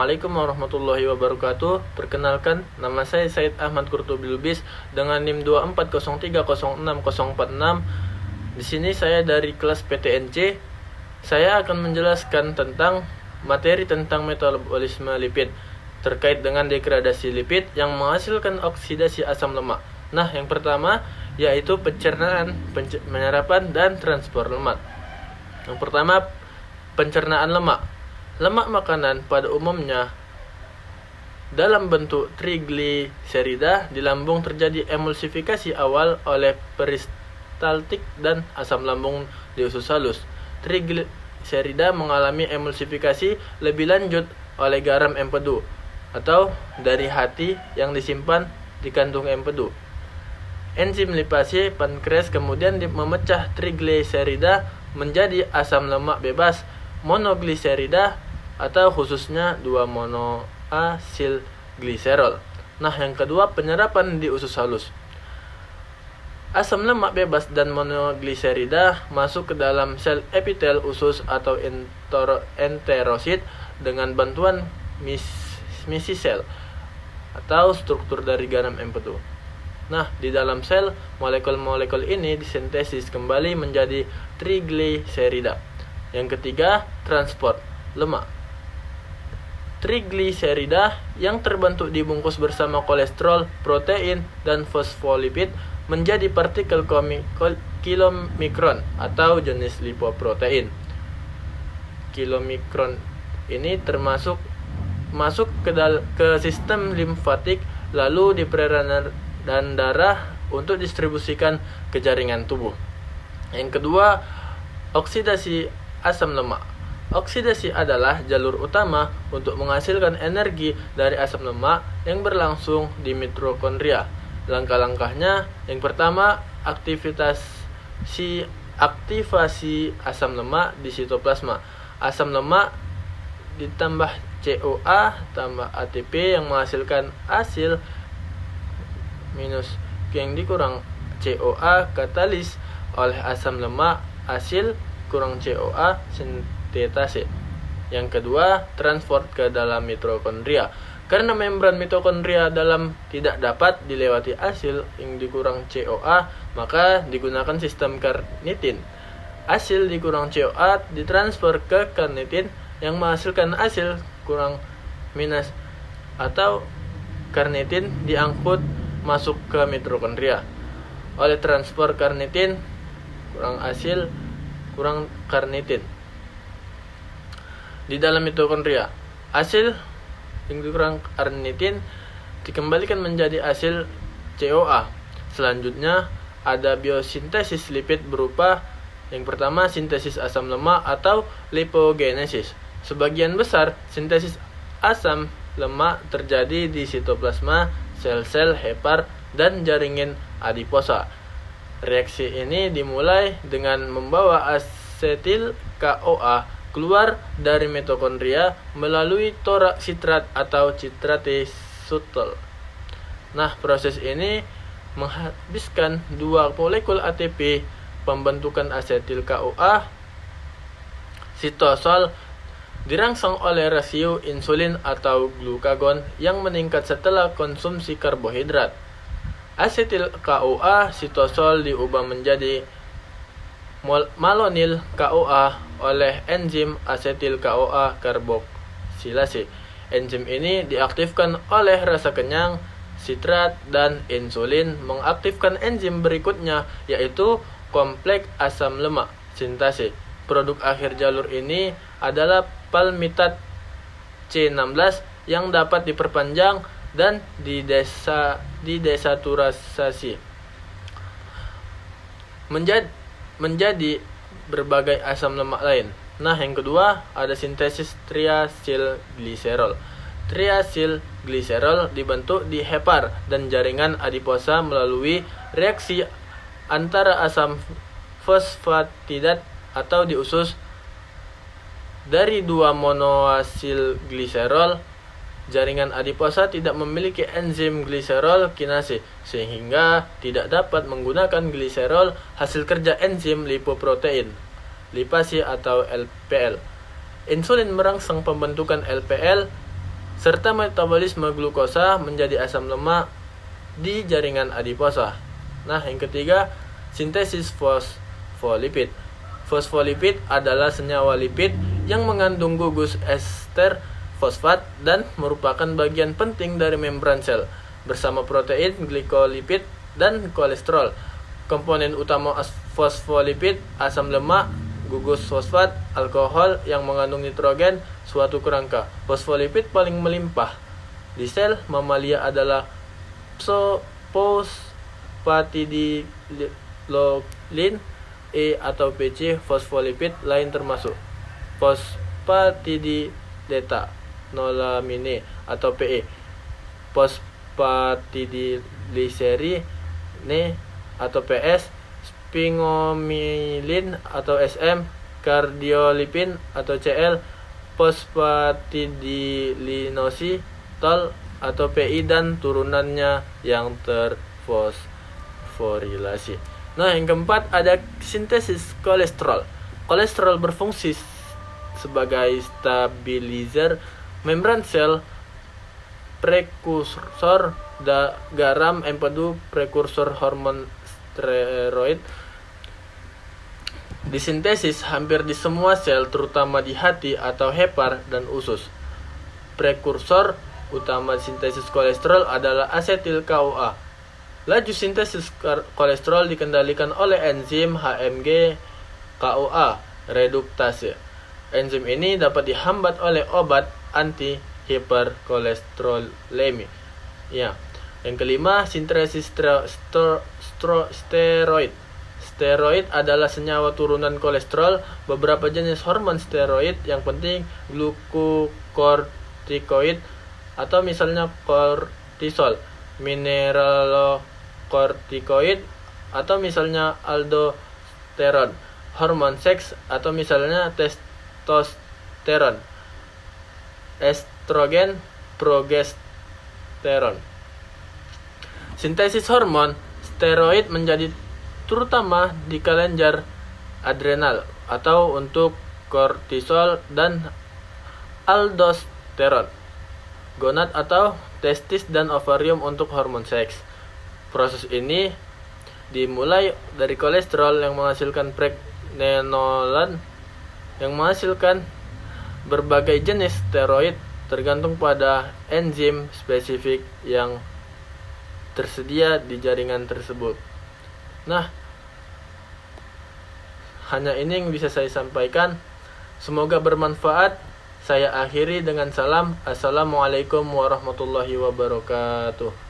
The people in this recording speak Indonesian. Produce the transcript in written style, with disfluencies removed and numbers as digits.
Assalamualaikum warahmatullahi wabarakatuh. Perkenalkan, nama saya Said Ahmad Kurtubi Lubis dengan NIM 240306046. Di sini saya dari kelas PTNC. Saya akan menjelaskan tentang materi tentang metabolisme lipid terkait dengan degradasi lipid yang menghasilkan oksidasi asam lemak. Nah, yang pertama yaitu pencernaan, penyerapan, dan transport lemak. Yang pertama, pencernaan lemak. Lemak makanan pada umumnya dalam bentuk trigliserida di lambung terjadi emulsifikasi awal oleh peristaltik dan asam lambung di usus halus. Trigliserida mengalami emulsifikasi lebih lanjut oleh garam empedu atau dari hati yang disimpan di kantung empedu. Enzim lipase pankreas kemudian memecah trigliserida menjadi asam lemak bebas monogliserida atau khususnya 2-monoasilgliserol. Nah, yang kedua, penyerapan di usus halus. Asam lemak bebas dan monogliserida masuk ke dalam sel epitel usus atau enterosit dengan bantuan misisel atau struktur dari garam empedu. Nah, di dalam sel, molekul-molekul ini disintesis kembali menjadi trigliserida. Yang ketiga, transport lemak. Trigliserida yang terbentuk dibungkus bersama kolesterol, protein, dan fosfolipid menjadi partikel kilomikron atau jenis lipoprotein. Kilomikron ini masuk ke sistem limfatik lalu di peredaran dan darah untuk distribusikan ke jaringan tubuh. Yang kedua, oksidasi asam lemak. Oksidasi adalah jalur utama untuk menghasilkan energi dari asam lemak yang berlangsung di mitokondria. Langkah-langkahnya, yang pertama, aktivasi asam lemak di sitoplasma. Asam lemak ditambah CoA tambah ATP yang menghasilkan asil minus yang dikurang CoA katalis oleh asam lemak asil kurang CoA sintetase. Yang kedua, transport ke dalam mitokondria. Karena membran mitokondria dalam tidak dapat dilewati asil yang dikurang CoA, maka digunakan sistem karnitin. Asil dikurang CoA ditransfer ke karnitin yang menghasilkan asil kurang minus atau karnitin diangkut masuk ke mitokondria oleh transport karnitin kurang asil kurang karnitin. Di dalam mitokondria, asil yang dikurang karnitin dikembalikan menjadi asil CoA. Selanjutnya ada biosintesis lipid berupa yang pertama sintesis asam lemak atau lipogenesis. Sebagian besar sintesis asam lemak terjadi di sitoplasma, sel-sel hepar, dan jaringan adiposa. Reaksi ini dimulai dengan membawa asetil CoA keluar dari mitokondria melalui torak sitrat atau citrate sutel. Nah, proses ini menghabiskan dua molekul ATP pembentukan asetil CoA. Sitosol dirangsang oleh rasio insulin atau glukagon yang meningkat setelah konsumsi karbohidrat. Asetil CoA sitosol diubah menjadi malonil CoA oleh enzim asetil CoA karboksilase. Enzim ini diaktifkan oleh rasa kenyang, sitrat, dan insulin mengaktifkan enzim berikutnya yaitu kompleks asam lemak sintase. Produk akhir jalur ini adalah palmitat C16 yang dapat diperpanjang dan didesaturasi menjadi berbagai asam lemak lain. Nah, yang kedua ada sintesis triasilgliserol. Triasilgliserol dibentuk di hepar dan jaringan adiposa melalui reaksi antara asam fosfatidat atau di usus dari 2-monoasilgliserol. Jaringan adiposa tidak memiliki enzim gliserol kinase sehingga tidak dapat menggunakan gliserol hasil kerja enzim lipoprotein lipase atau LPL. Insulin merangsang pembentukan LPL serta metabolisme glukosa menjadi asam lemak di jaringan adiposa. Nah, yang ketiga, sintesis fosfolipid. Fosfolipid adalah senyawa lipid yang mengandung gugus ester fosfat dan merupakan bagian penting dari membran sel bersama protein, glikolipid, dan kolesterol. Komponen utama fosfolipid, asam lemak, gugus fosfat, alkohol yang mengandung nitrogen, suatu kerangka. Fosfolipid paling melimpah di sel mamalia adalah phosphatidylcholine E atau PC. Fosfolipid lain termasuk phosphatidylethanolamine atau PE, phosphatidylserine atau PS, sphingomyelin atau SM, cardiolipin atau CL, fosfatidilinositol atau PI dan turunannya yang terfosforilasi. Nah, yang keempat ada sintesis kolesterol. Kolesterol berfungsi sebagai stabilizer membran sel, prekursor garam, empedu, prekursor hormon steroid. Disintesis hampir di semua sel, terutama di hati atau hepar dan usus. Prekursor utama sintesis kolesterol adalah asetil CoA. Laju sintesis kolesterol dikendalikan oleh enzim HMG CoA reduktase. Enzim ini dapat dihambat oleh obat anti hiperkolesterolemi. Ya. Yang kelima, sintesis steroid. Steroid adalah senyawa turunan kolesterol. Beberapa jenis hormon steroid yang penting glukokortikoid atau misalnya kortisol, mineralokortikoid atau misalnya aldosteron, hormon seks atau misalnya testosteron, estrogen, progesteron. Sintesis hormon steroid menjadi terutama di kelenjar adrenal atau untuk kortisol dan aldosteron, gonad atau testis dan ovarium untuk hormon seks. Proses ini dimulai dari kolesterol yang menghasilkan pregnenolon yang menghasilkan berbagai jenis steroid tergantung pada enzim spesifik yang tersedia di jaringan tersebut. Nah, hanya ini yang bisa saya sampaikan. Semoga bermanfaat. Saya akhiri dengan salam. Assalamualaikum warahmatullahi wabarakatuh.